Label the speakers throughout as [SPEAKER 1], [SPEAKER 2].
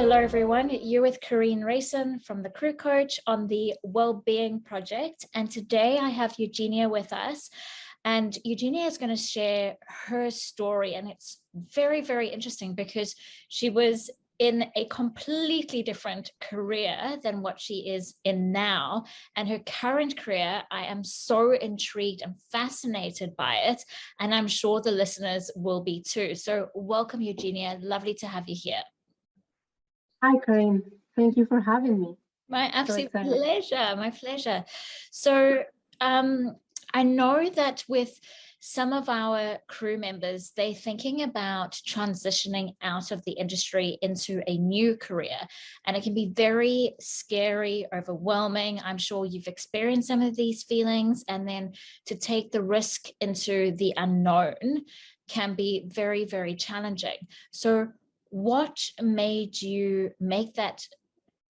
[SPEAKER 1] Hello everyone, you're with Karine Rayson from the Crew Coach on the Wellbeing project, and today I have Eugenia with us, and Eugenia is going to share her story, and it's very, very interesting because she was in a completely different career than what she is in now, and her current career, I am so intrigued and fascinated by it, and I'm sure the listeners will be too. So welcome, Eugenia. Lovely to have you here.
[SPEAKER 2] Hi, Karine. Thank you for having me.
[SPEAKER 1] My absolute pleasure. My pleasure. So I know that with some of our crew members, they're thinking about transitioning out of the industry into a new career, and it can be very scary, overwhelming. I'm sure you've experienced some of these feelings, and then to take the risk into the unknown can be very, very challenging. So what made you make that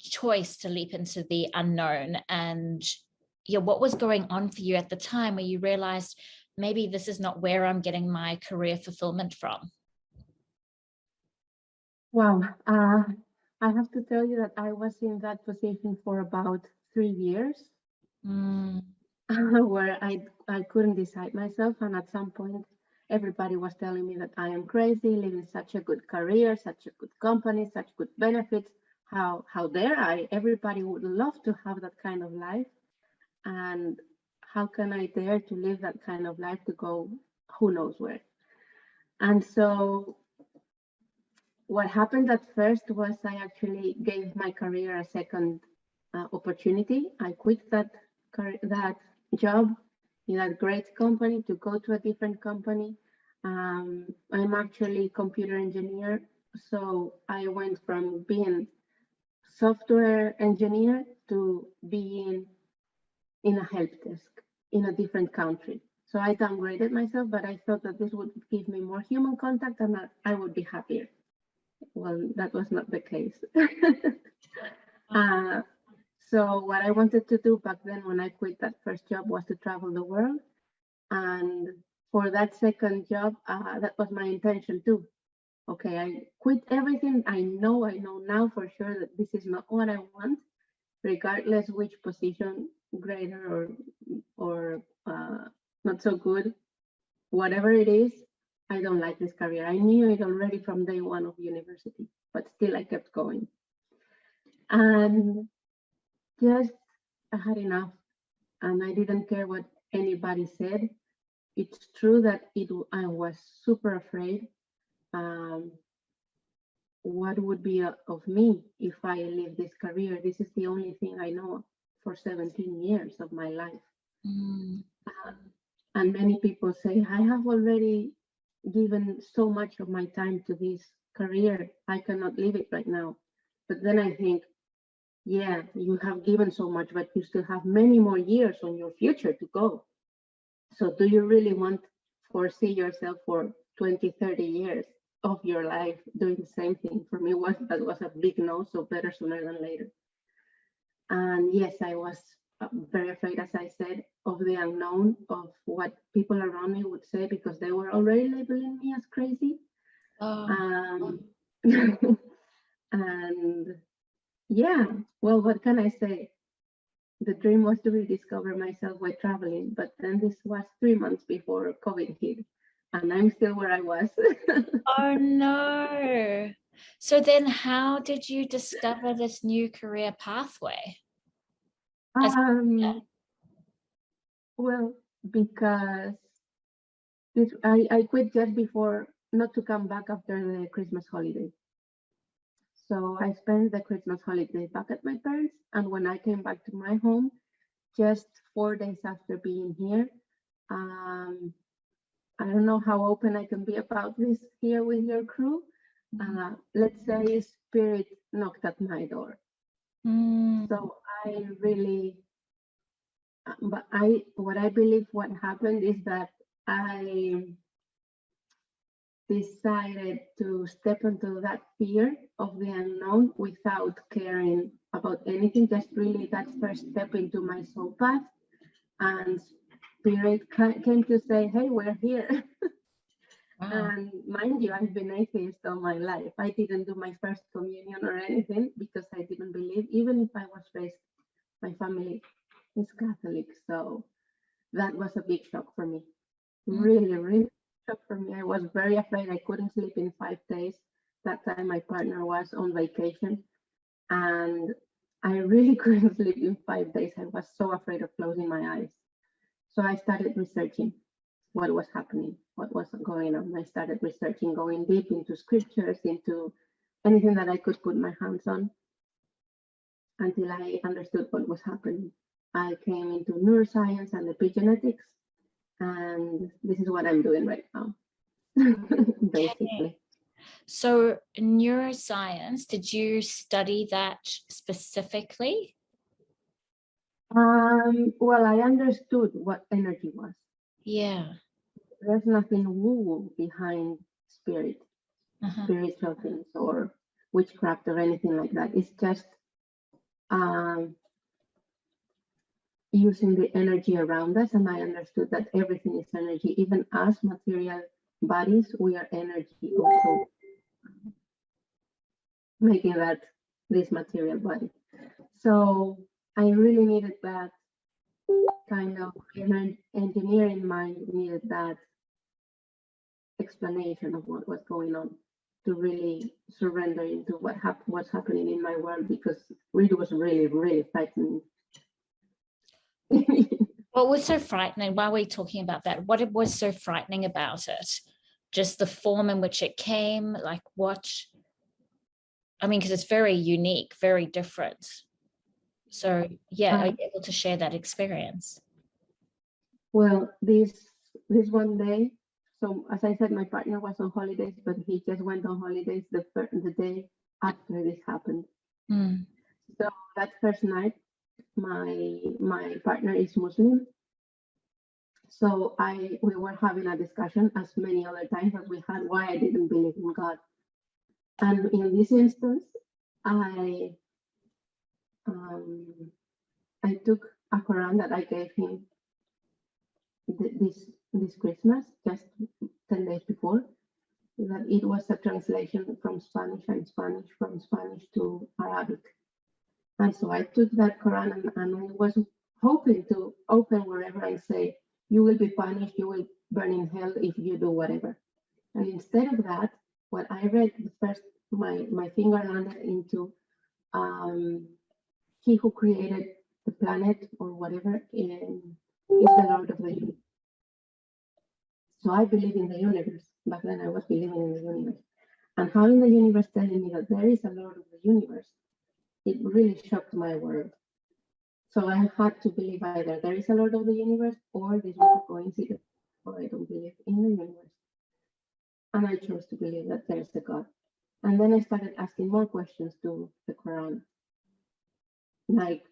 [SPEAKER 1] choice to leap into the unknown? And what was going on for you at the time where you realized maybe this is not where I'm getting my career fulfillment from?
[SPEAKER 2] Wow. I have to tell you that I was in that position for about 3 years, where I couldn't decide myself. And at some point, everybody was telling me that I am crazy, living such a good career, such a good company, such good benefits. How dare I? Everybody would love to have that kind of life. And how can I dare to live that kind of life to go who knows where? And so what happened at first was I actually gave my career a second opportunity. I quit that job in that great company to go to a different company. I'm actually a computer engineer, so I went from being software engineer to being in a help desk in a different country. So I downgraded myself, but I thought that this would give me more human contact and that I would be happier. Well, that was not the case. So what I wanted to do back then when I quit that first job was to travel the world. And for that second job, that was my intention too. Okay, I quit everything. I know now for sure that this is not what I want, regardless which position, greater or not so good, whatever it is, I don't like this career. I knew it already from day one of university, but still I kept going. And just I had enough, and I didn't care what anybody said. It's true that I was super afraid. What would be of me if I leave this career? This is the only thing I know for 17 years of my life. And many people say, I have already given so much of my time to this career, I cannot leave it right now. But then I think, yeah, you have given so much, but you still have many more years on your future to go. So do you really want to foresee yourself for 20, 30 years of your life doing the same thing? For me, that was a big no, so better sooner than later. And yes, I was very afraid, as I said, of the unknown, of what people around me would say, because they were already labeling me as crazy. And yeah, well, what can I say? The dream was to rediscover myself while traveling, but then this was 3 months before COVID hit, and I'm still where I was.
[SPEAKER 1] Oh no. So then how did you discover this new career pathway?
[SPEAKER 2] Well, because I quit just before, not to come back after the Christmas holiday. So I spent the Christmas holiday back at my parents, and when I came back to my home, just 4 days after being here, I don't know how open I can be about this here with your crew. Let's say spirit knocked at my door. So I really, but what I believe what happened is that I decided to step into that fear of the unknown without caring about anything, just really that first step into my soul path. And spirit came to say, hey, we're here.
[SPEAKER 1] Wow.
[SPEAKER 2] And mind you, I've been atheist all my life. I didn't do my first communion or anything because I didn't believe, even if I was raised, my family is Catholic. So that was a big shock for me. Really, really shock for me. I was very afraid. I couldn't sleep in 5 days. That time my partner was on vacation and I really couldn't sleep in 5 days. I was so afraid of closing my eyes. So I started researching what was happening, what was going on. I started researching, going deep into scriptures, into anything that I could put my hands on until I understood what was happening. I came into neuroscience and epigenetics, and this is what I'm doing right now, basically.
[SPEAKER 1] So neuroscience, did you study that specifically?
[SPEAKER 2] Well, I understood what energy was.
[SPEAKER 1] Yeah.
[SPEAKER 2] There's nothing woo behind spirit,
[SPEAKER 1] Uh-huh.
[SPEAKER 2] spiritual things or witchcraft or anything like that. It's just using the energy around us, and I understood that everything is energy. Even us, material bodies, we are energy also, making that this material body. So I really needed that kind of engineering mind, needed that explanation of what was going on to really surrender into what's happening in my world, because it was really, really frightening.
[SPEAKER 1] What was so frightening? Why are we talking about that? What was so frightening about it? Just the form in which it came, like what? I mean, because it's very unique, very different. So yeah, are you able to share that experience?
[SPEAKER 2] Well, this one day, so as I said, my partner was on holidays, but he just went on holidays the day after this happened.
[SPEAKER 1] Mm.
[SPEAKER 2] So that first night, my partner is Muslim. So we were having a discussion, as many other times as we had, why I didn't believe in God. And in this instance, I took a Quran that I gave him this Christmas, just 10 days before, that it was a translation from Spanish from Spanish to Arabic. And so I took that Quran and I was hoping to open wherever and say, you will be punished, you will burn in hell if you do whatever. And instead of that, what I read first, my finger landed into he who created the planet or whatever is the Lord of the universe. So I believe in the universe. Back then I was believing in the universe. And having the universe telling me that there is a Lord of the universe, it really shocked my world. So I had to believe either there is a Lord of the universe or this was a coincidence, or I don't believe in the universe. And I chose to believe that there is a God. And then I started asking more questions to the Quran. Like,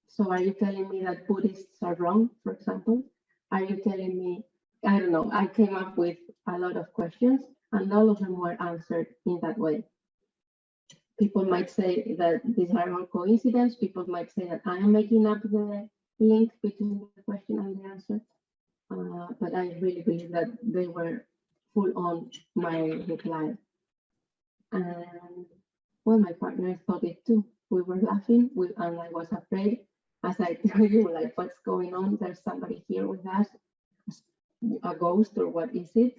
[SPEAKER 2] so are you telling me that Buddhists are wrong, for example? Are you telling me, I don't know, I came up with a lot of questions and all of them were answered in that way. People might say that these are all coincidence. People might say that I am making up the link between the question and the answer. But I really believe that they were full on my reply. And well, my partner thought it too. We were laughing, and I was afraid. As I tell you, like, what's going on? There's somebody here with us, a ghost, or what is it?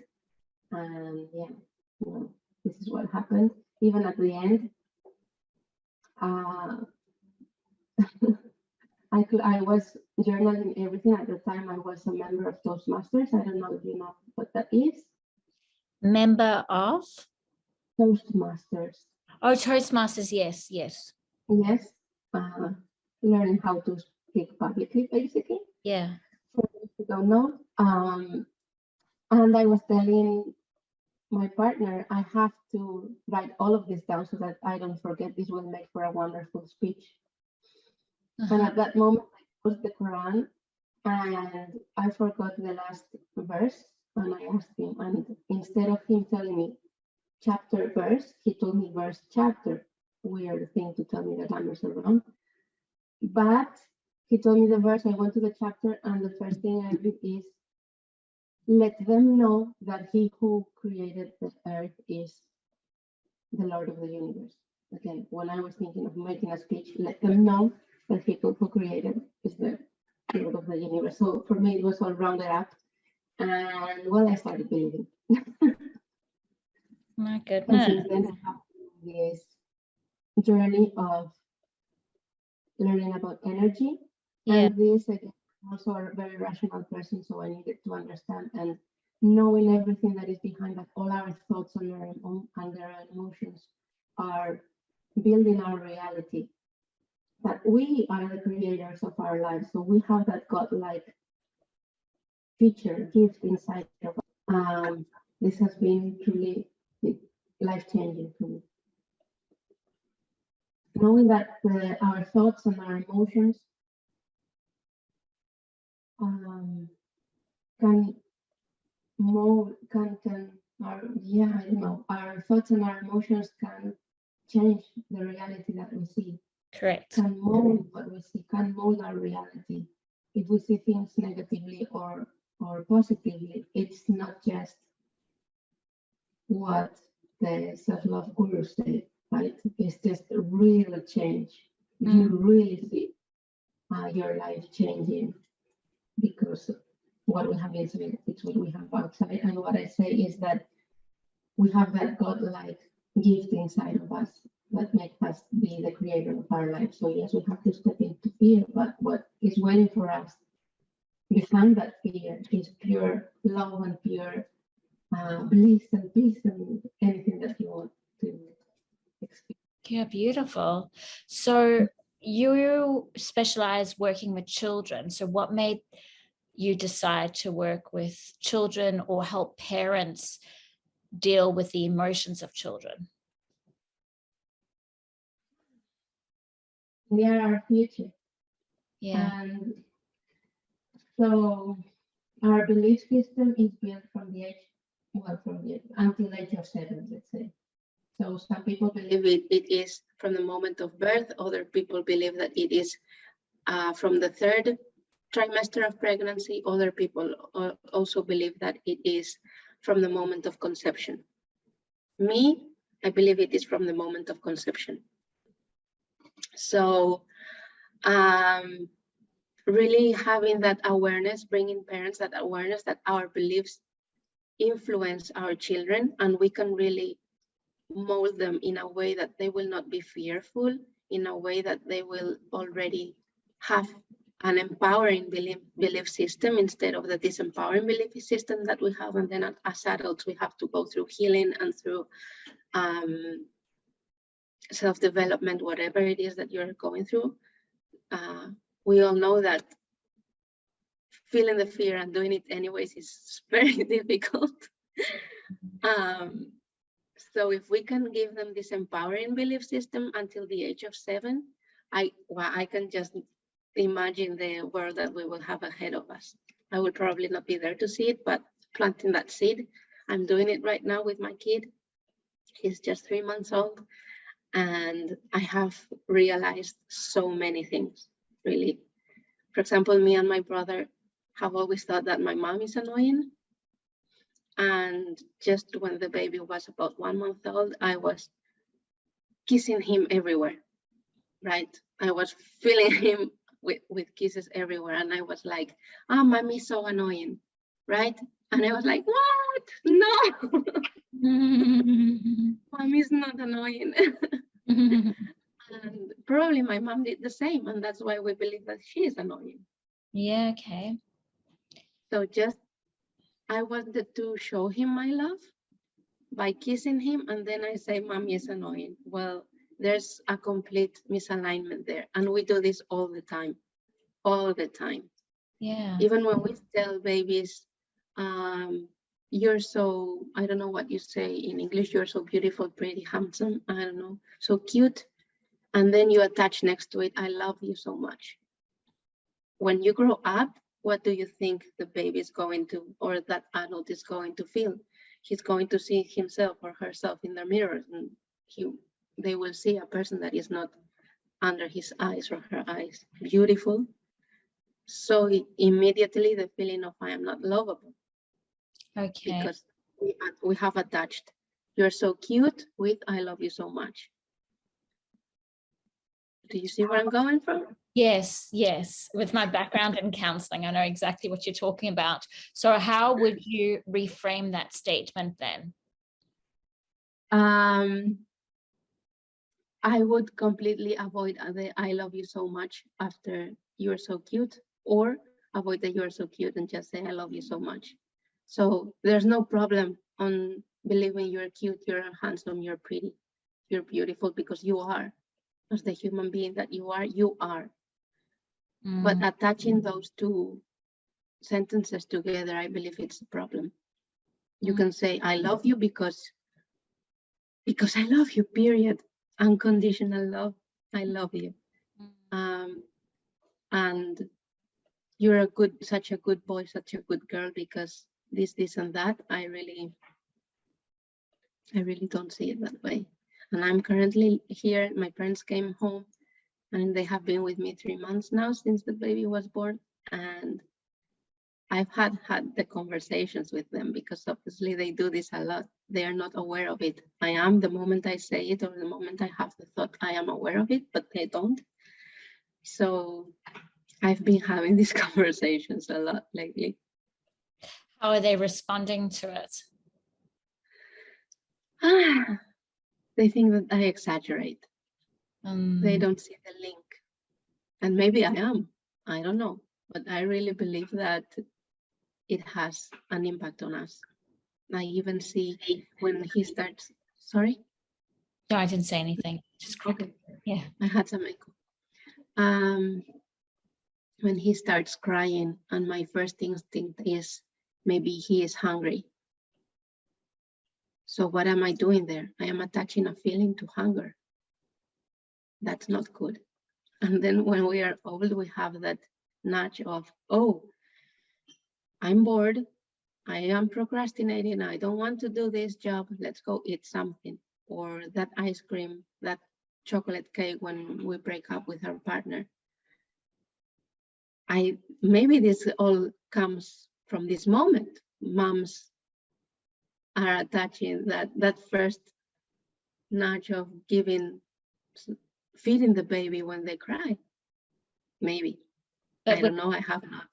[SPEAKER 2] And yeah, well, this is what happened. Even at the end, I was journaling everything. At the time, I was a member of Toastmasters. I don't know if you know what that is.
[SPEAKER 1] Member of?
[SPEAKER 2] Toastmasters.
[SPEAKER 1] Oh, Toastmasters, yes.
[SPEAKER 2] Yes. Learning how to speak publicly, basically.
[SPEAKER 1] Yeah.
[SPEAKER 2] For those who don't know. And I was telling my partner, I have to write all of this down so that I don't forget. This will make for a wonderful speech. And at that moment, I closed the Quran and I forgot the last verse. And I asked him, and instead of him telling me chapter verse, he told me verse chapter. Weird thing to tell me the numbers are wrong. But he told me the verse. I went to the chapter, and the first thing I read is let them know that he who created the earth is the Lord of the universe. Again, when I was thinking of making a speech, let them know that he who created is the Lord of the universe. So for me, it was all rounded up. And well, I started believing.
[SPEAKER 1] My
[SPEAKER 2] And
[SPEAKER 1] goodness.
[SPEAKER 2] since then, I have this journey of learning about energy.
[SPEAKER 1] Yeah.
[SPEAKER 2] And this, again, I'm also a very rational person, so I needed to understand and knowing everything that is behind that, all our thoughts and our emotions are building our reality. That we are the creators of our lives, so we have that godlike feature, gift inside of us. This has been truly life-changing for me. Knowing that our thoughts and our emotions can mold, our thoughts and our emotions can change the reality that we see.
[SPEAKER 1] Correct.
[SPEAKER 2] Can mold what we see, can mold our reality. If we see things negatively or positively, it's not just what the self-love gurus say, right? It's just a real change. You really see your life changing, because what we have inside is what we have outside. And what I say is that we have that godlike gift inside of us that makes us be the creator of our life. So yes, we have to step into fear, but what is waiting for us behind that fear is pure love and pure bliss and peace and anything that you want to experience.
[SPEAKER 1] Yeah, beautiful. So you specialize working with children. So what made you decide to work with children or help parents deal with the emotions of children?
[SPEAKER 2] They are our future.
[SPEAKER 1] Yeah.
[SPEAKER 2] And so our belief system is built from the age, until the age of 7, let's say. So some people believe it is from the moment of birth. Other people believe that it is from the 3rd trimester of pregnancy. Other people also believe that it is from the moment of conception. Me, I believe it is from the moment of conception. So really having that awareness, bringing parents that awareness that our beliefs influence our children, and we can really mold them in a way that they will not be fearful, in a way that they will already have an empowering belief system instead of the disempowering belief system that we have. And then as adults, we have to go through healing and through self-development, whatever it is that you're going through. We all know that feeling the fear and doing it anyways is very difficult. So if we can give them this empowering belief system until the age of 7, I can just imagine the world that we will have ahead of us. I will probably not be there to see it, but planting that seed, I'm doing it right now with my kid. He's just 3 months old, and I have realized so many things, really. For example, me and my brother have always thought that my mom is annoying. And just when the baby was about 1 month old, I was kissing him everywhere, right? I was filling him with kisses everywhere. And I was like, oh, mommy's so annoying, right? And I was like, what? No, mommy's not annoying. And probably my mom did the same. And that's why we believe that she is annoying.
[SPEAKER 1] Yeah, okay.
[SPEAKER 2] So just, I wanted to show him my love by kissing him, and then I say, mommy is annoying. Well, there's a complete misalignment there. And we do this all the time.
[SPEAKER 1] Yeah.
[SPEAKER 2] Even when we tell babies, you're so, I don't know what you say in English, you're so beautiful, pretty, handsome, I don't know, so cute. And then you attach next to it, I love you so much. When you grow up, what do you think the baby is going to, or that adult is going to feel? He's going to see himself or herself in the mirror, and they will see a person that is not under his eyes or her eyes beautiful. So immediately the feeling of I am not lovable
[SPEAKER 1] Okay.
[SPEAKER 2] because we have attached "you're so cute" with "I love you so much." Do you see where I'm going from?
[SPEAKER 1] Yes, yes. With my background in counseling, I know exactly what you're talking about. So how would you reframe that statement then?
[SPEAKER 2] I would completely avoid the "I love you so much" after "you're so cute," or avoid the "you're so cute" and just say "I love you so much." So there's no problem on believing you're cute, you're handsome, you're pretty, you're beautiful, because you are. As the human being that you are, you are. But attaching those two sentences together, I believe it's a problem. You can say "I love you" because I love you, period. Unconditional love. I love you. And you're such a good boy, such a good girl, because this and that. I really don't see it that way. And I'm currently here. My parents came home and they have been with me 3 months now since the baby was born. And I've had the conversations with them, because obviously they do this a lot. They are not aware of it. I am, the moment I say it or the moment I have the thought, I am aware of it, but they don't. So I've been having these conversations a lot lately.
[SPEAKER 1] How are they responding to it?
[SPEAKER 2] They think that I exaggerate. They don't see the link. And maybe I am. I don't know. But I really believe that it has an impact on us. I even see when he starts, sorry?
[SPEAKER 1] No, I didn't say anything. Just
[SPEAKER 2] okay.
[SPEAKER 1] Yeah.
[SPEAKER 2] I had some echo. When he starts crying, and my first instinct is maybe he is hungry. So what am I doing there? I am attaching a feeling to hunger. That's not good. And then when we are old, we have that nudge of, oh, I'm bored. I am procrastinating. I don't want to do this job. Let's go eat something. Or that ice cream, that chocolate cake when we break up with our partner. Maybe this all comes from this moment. Moms are attaching that first nudge of feeding the baby when they cry. Maybe. But I don't know. I have not.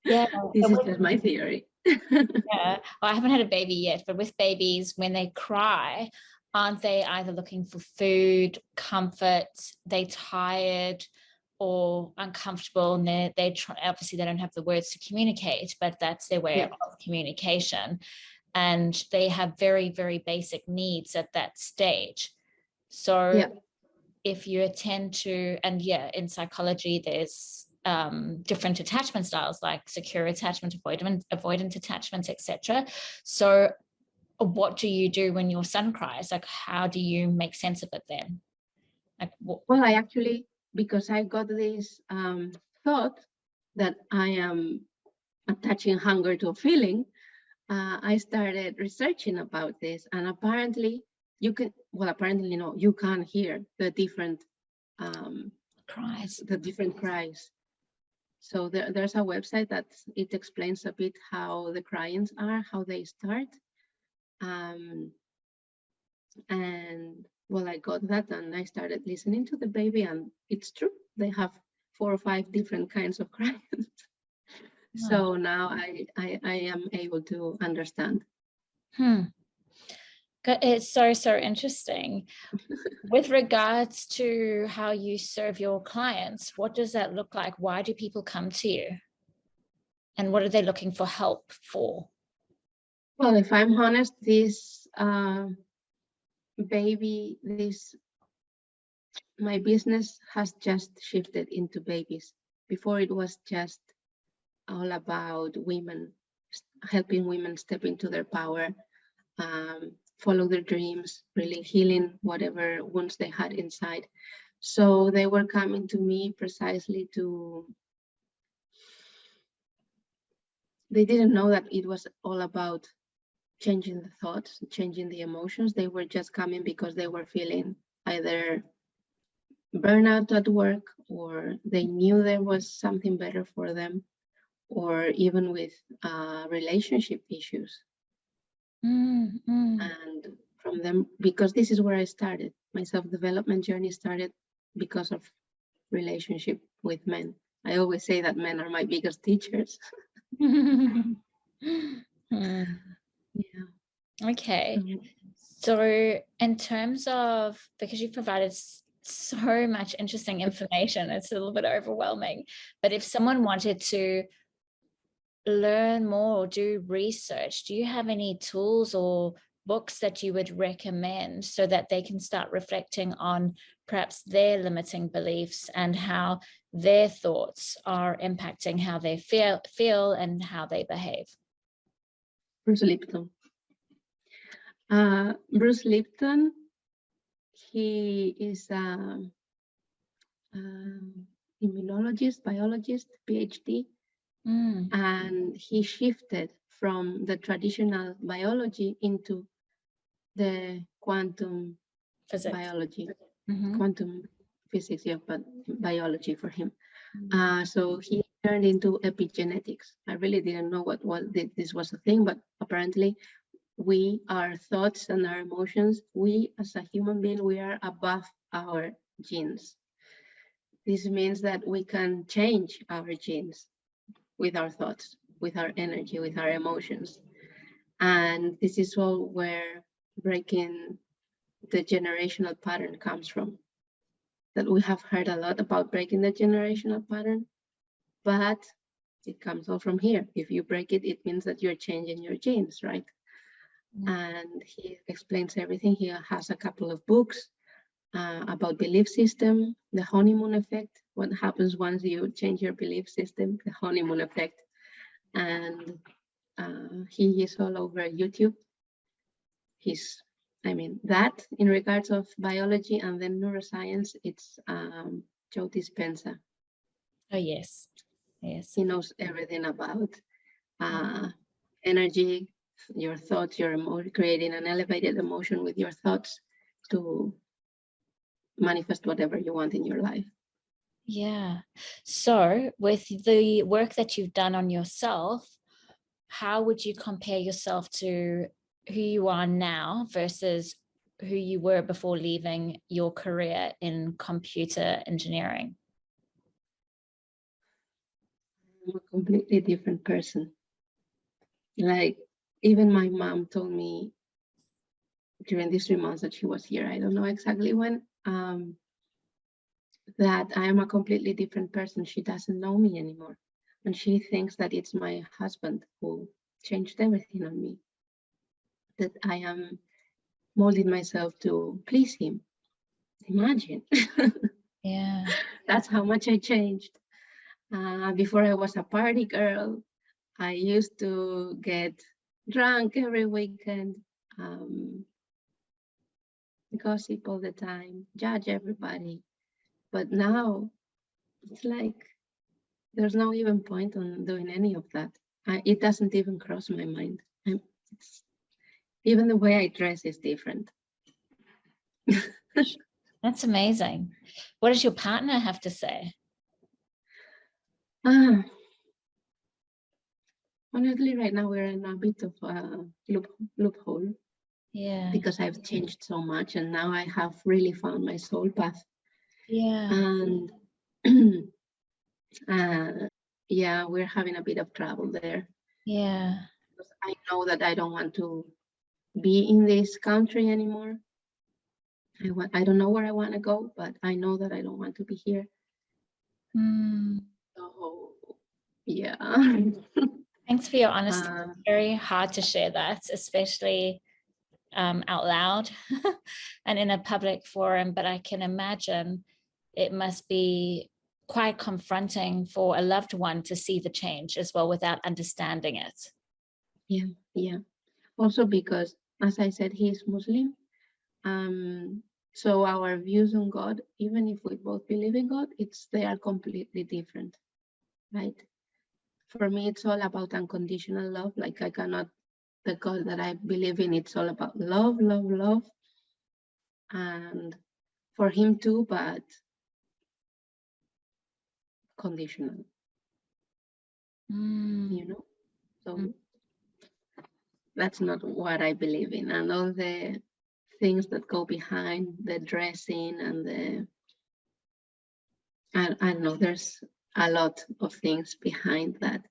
[SPEAKER 1] Yeah.
[SPEAKER 2] This is just my theory.
[SPEAKER 1] Yeah. Well, I haven't had a baby yet, but with babies, when they cry, aren't they either looking for food, comfort, they're tired or uncomfortable, and they try, obviously they don't have the words to communicate, but that's their way of communication. And they have very, very basic needs at that stage. So if you attend to, and in psychology, there's different attachment styles like secure attachment, avoidant attachment, etc. So what do you do when your son cries? Like, how do you make sense of it then? Like,
[SPEAKER 2] well, I actually, because I got this thought that I am attaching hunger to a feeling, I started researching about this, and apparently you can, well, apparently no, you can hear the different cries. So there's a website that it explains a bit how the cryings are, how they start. And well, I got that and I started listening to the baby, and it's true. They have 4 or 5 different kinds of cries. So now I am able to understand.
[SPEAKER 1] It's so interesting. With regards to how you serve your clients, what does that look like? Why do people come to you? And what are they looking for help for?
[SPEAKER 2] Well, if I'm honest, this my business has just shifted into babies. Before it was just all about women, helping women step into their power, follow their dreams, really healing whatever wounds they had inside. So they were coming to me precisely they didn't know that it was all about changing the thoughts, changing the emotions. They were just coming because they were feeling either burnout at work, or they knew there was something better for them, or even with relationship issues. And from them, because this is where I started, my self-development journey started because of relationship with men. I always say that men are my biggest teachers. Yeah.
[SPEAKER 1] Okay. So in terms of, because you've provided so much interesting information, it's a little bit overwhelming, but if someone wanted to learn more or do research, do you have any tools or books that you would recommend so that they can start reflecting on perhaps their limiting beliefs and how their thoughts are impacting how they feel and how they behave?
[SPEAKER 2] Bruce Lipton. Bruce Lipton, he is immunologist, biologist, PhD, and he shifted from the traditional biology into the quantum physics. Biology, quantum physics, yeah, but biology for him. So he turned into epigenetics. I really didn't know what this was a thing, but apparently our thoughts and our emotions, we as a human being, we are above our genes. This means that we can change our genes with our thoughts, with our energy, with our emotions. And this is all where breaking the generational pattern comes from. That we have heard a lot about breaking the generational pattern, but it comes all from here. If you break it, it means that you're changing your genes, right? And he explains everything. He has a couple of books about belief system, the honeymoon effect, what happens once you change your belief system, the honeymoon effect. And he is all over YouTube. That in regards of biology, and then neuroscience, it's Joe Dispenza.
[SPEAKER 1] Oh, yes. Yes.
[SPEAKER 2] He knows everything about energy, your thoughts, your emotion, creating an elevated emotion with your thoughts to manifest whatever you want in your life.
[SPEAKER 1] Yeah. So with the work that you've done on yourself, how would you compare yourself to who you are now versus who you were before leaving your career in computer engineering?
[SPEAKER 2] I'm a completely different person. Like, even my mom told me during these 3 months that she was here, I don't know exactly when, that I am a completely different person. She doesn't know me anymore. And she thinks that it's my husband who changed everything on me. That I am molding myself to please him. Imagine.
[SPEAKER 1] Yeah.
[SPEAKER 2] That's how much I changed. Before I was a party girl. I used to get drunk every weekend, gossip all the time, judge everybody. But now it's like there's no even point on doing any of that. It doesn't even cross my mind. Even the way I dress is different.
[SPEAKER 1] That's amazing. What does your partner have to say?
[SPEAKER 2] Honestly, right now we're in a bit of a loophole.
[SPEAKER 1] Yeah.
[SPEAKER 2] Because I've changed so much, and now I have really found my soul path.
[SPEAKER 1] Yeah.
[SPEAKER 2] And yeah, we're having a bit of trouble there.
[SPEAKER 1] Yeah.
[SPEAKER 2] Because I know that I don't want to be in this country anymore. I don't know where I want to go, but I know that I don't want to be here. So yeah.
[SPEAKER 1] Thanks for your honesty. It's very hard to share that, especially out loud and in a public forum, but I can imagine it must be quite confronting for a loved one to see the change as well without understanding it.
[SPEAKER 2] Yeah. Also because, as I said, he is Muslim. So our views on God, even if we both believe in God, they are completely different, right? For me, it's all about unconditional love. Like the God that I believe in, it's all about love, love, love. And for him too, but conditional. you know. So that's not what I believe in. And all the things that go behind the dressing and I don't know, there's a lot of things behind that.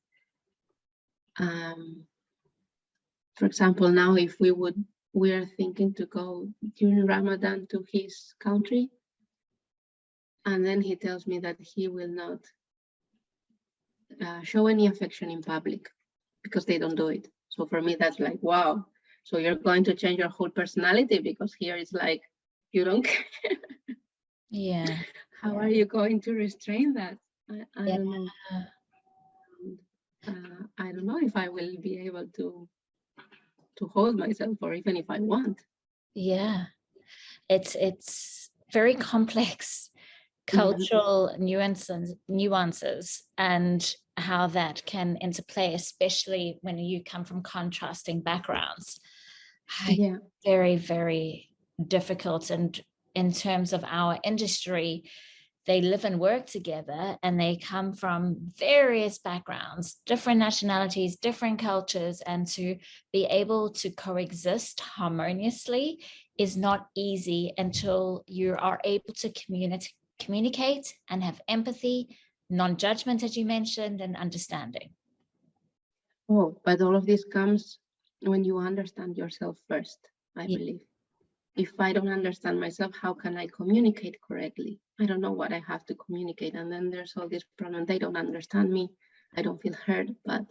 [SPEAKER 2] For example, now if we're thinking to go during Ramadan to his country, and then he tells me that he will not show any affection in public because they don't do it. So for me, that's like, wow. So you're going to change your whole personality because here it's like, you don't care.
[SPEAKER 1] Yeah.
[SPEAKER 2] How are you going to restrain that? I don't know. I don't know if I will be able to hold myself, or even if I want.
[SPEAKER 1] Yeah. It's very complex cultural nuances and how that can interplay, especially when you come from contrasting backgrounds.
[SPEAKER 2] Yeah.
[SPEAKER 1] Very, very difficult. And in terms of our industry, they live and work together and they come from various backgrounds, different nationalities, different cultures, and to be able to coexist harmoniously is not easy until you are able to communicate and have empathy, non-judgment, as you mentioned, and understanding.
[SPEAKER 2] Oh, but all of this comes when you understand yourself first, I believe. If I don't understand myself, how can I communicate correctly? I don't know what I have to communicate. And then there's all this problem. They don't understand me. I don't feel heard, but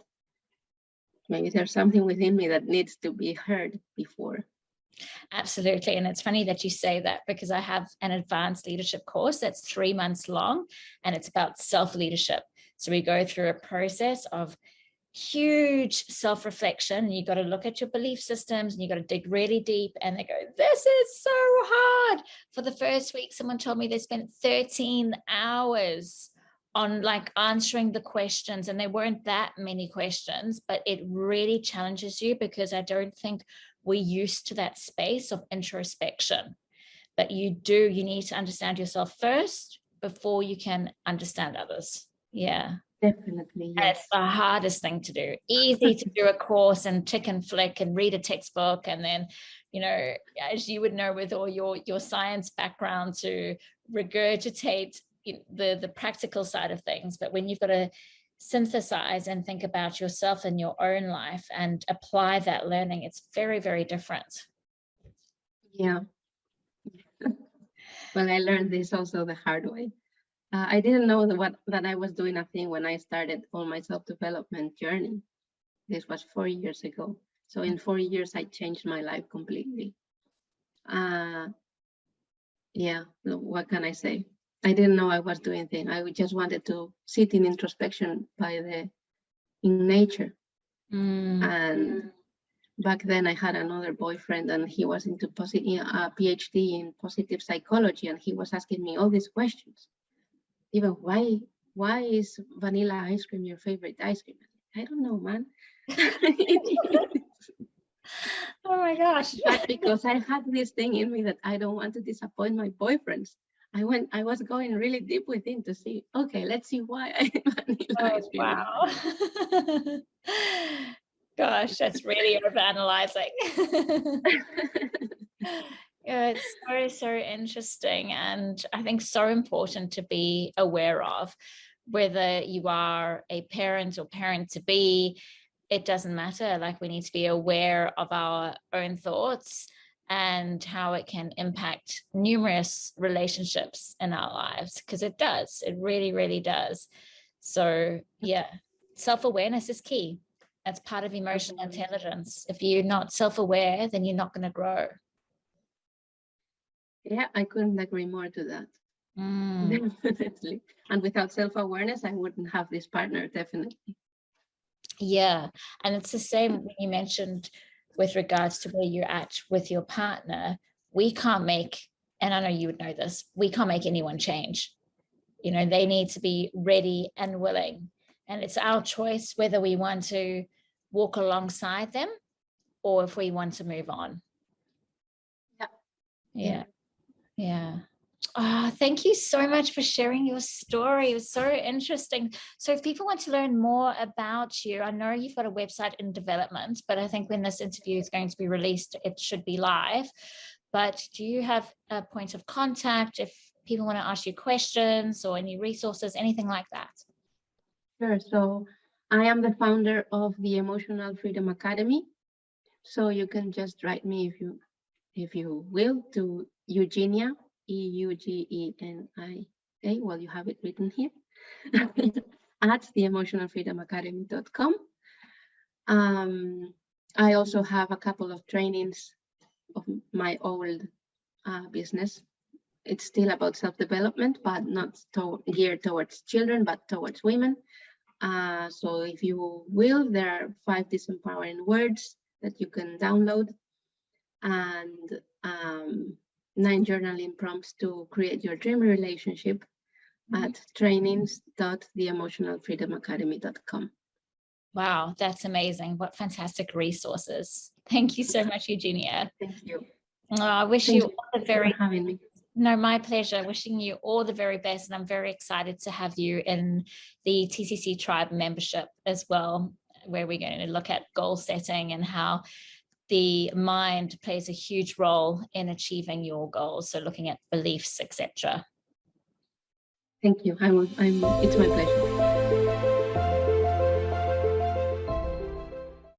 [SPEAKER 2] maybe there's something within me that needs to be heard before.
[SPEAKER 1] Absolutely. And it's funny that you say that, because I have an advanced leadership course that's 3 months long, and it's about self-leadership. So we go through a process of huge self-reflection. You got to look at your belief systems and you got to dig really deep, and they go, this is so hard. For the first week, someone told me they spent 13 hours on like answering the questions, and there weren't that many questions, but it really challenges you, because I don't think we're used to that space of introspection. But you need to understand yourself first before you can understand others. Yeah.
[SPEAKER 2] Definitely, yes.
[SPEAKER 1] It's the hardest thing to do. Easy to do a course and tick and flick and read a textbook, and then, you know, as you would know with all your science background, to regurgitate the practical side of things. But when you've got to synthesize and think about yourself and your own life and apply that learning, it's very, very different.
[SPEAKER 2] Yeah. Well, I learned this also the hard way. I didn't know that I was doing a thing when I started on my self-development journey. This was 4 years ago. So in 4 years, I changed my life completely. Yeah, what can I say? I didn't know I was doing things. I just wanted to sit in introspection in nature. And back then I had another boyfriend, and he was into a PhD in positive psychology, and he was asking me all these questions. Even why is vanilla ice cream your favorite ice cream? I don't know, man.
[SPEAKER 1] Oh my gosh.
[SPEAKER 2] But because I had this thing in me that I don't want to disappoint my boyfriends, I was going really deep within to see, okay, let's see why I vanilla ice cream.
[SPEAKER 1] Wow. Gosh, that's really overanalyzing. Yeah, it's so interesting, and I think so important to be aware of, whether you are a parent or parent to be. It doesn't matter. Like, we need to be aware of our own thoughts and how it can impact numerous relationships in our lives, because it does. It really, really does. So yeah, self-awareness is key. That's part of emotional intelligence. If you're not self-aware, then you're not going to grow.
[SPEAKER 2] Yeah, I couldn't agree more to that. Definitely. And without self-awareness, I wouldn't have this partner, definitely.
[SPEAKER 1] Yeah. And it's the same when you mentioned with regards to where you're at with your partner. We can't make, and I know you would know this, we can't make anyone change. You know, they need to be ready and willing. And it's our choice whether we want to walk alongside them or if we want to move on.
[SPEAKER 2] Yeah.
[SPEAKER 1] Yeah. Yeah. Oh, thank you so much for sharing your story. It was so interesting. So if people want to learn more about you, I know you've got a website in development, but I think when this interview is going to be released, it should be live. But do you have a point of contact if people want to ask you questions or any resources, anything like that?
[SPEAKER 2] Sure. So I am the founder of the Emotional Freedom Academy. So you can just write me if you will to Eugenia, Eugenia. Well, you have it written here at theemotionalfreedomacademy.com. I also have a couple of trainings of my old business. It's still about self-development, but not geared towards children, but towards women. So if you will, there are 5 disempowering words that you can download, and 9 journaling prompts to create your dream relationship at trainings.theemotionalfreedomacademy.com.
[SPEAKER 1] Wow, that's amazing. What fantastic resources. Thank you so much, Eugenia.
[SPEAKER 2] Thank you.
[SPEAKER 1] I wish you all the very
[SPEAKER 2] for having me.
[SPEAKER 1] No, my pleasure. Wishing you all the very best. And I'm very excited to have you in the TCC Tribe membership as well, where we're going to look at goal setting and how the mind plays a huge role in achieving your goals. So looking at beliefs, etc.
[SPEAKER 2] Thank you. It's my pleasure.